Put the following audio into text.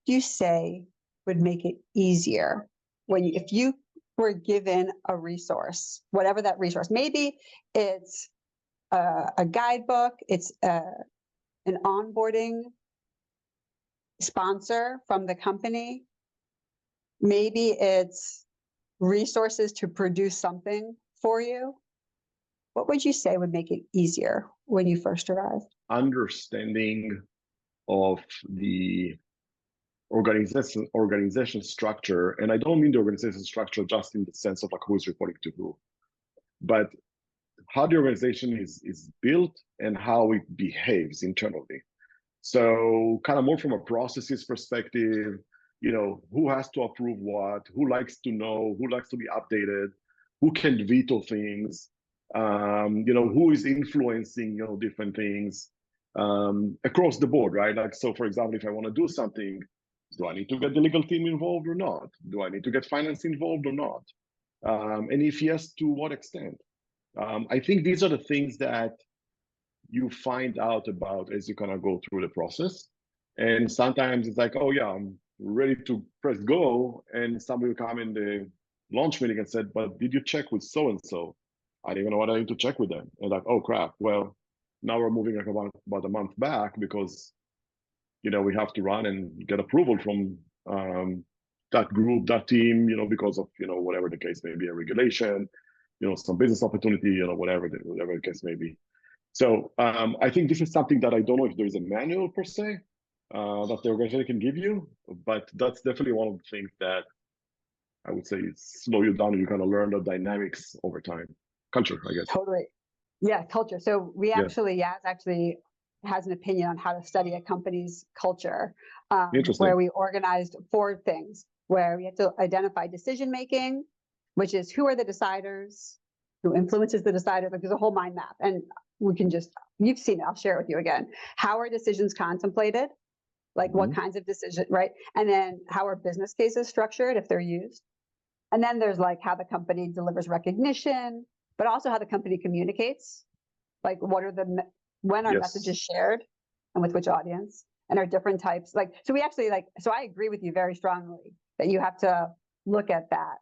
you say would make it easier if you were given a resource, whatever that resource, maybe it's a guidebook, it's an onboarding sponsor from the company, maybe it's resources to produce something for you. What would you say would make it easier when you first arrived? Understanding of the organization structure, and I don't mean the organization structure just in the sense of like who's reporting to who, but how the organization is built and how it behaves internally. So kind of more from a processes perspective, who has to approve what, who likes to know, who likes to be updated, who can veto things, who is influencing, different things across the board, right? Like, so for example, if I want to do something, do I need to get the legal team involved or not? Do I need to get finance involved or not? And if yes, to what extent? I think these are the things that you find out about as you kind of go through the process. And sometimes it's like, oh yeah, I'm ready to press go. And somebody will come in the launch meeting and said, but did you check with so-and-so? I don't even know what I need to check with them. And like, oh crap, well, now we're moving like about a month back because, we have to run and get approval from that group, that team, because of, whatever the case may be, a regulation, some business opportunity, whatever the case may be. So I think this is something that I don't know if there is a manual per se that the organization can give you, but that's definitely one of the things that I would say slow you down and you kind of learn the dynamics over time. Culture, I guess. Totally. Yeah, culture. So we actually, Yaz actually has an opinion on how to study a company's culture, where we organized 4 things, where we have to identify decision-making, which is who are the deciders, who influences the deciders, like there's a whole mind map. And we can you've seen it, I'll share it with you again. How are decisions contemplated? Like what kinds of decisions, right? And then how are business cases structured if they're used? And then there's like how the company delivers recognition, but also how the company communicates. Like when are messages shared and with which audience, and are different types. So we actually so I agree with you very strongly that you have to look at that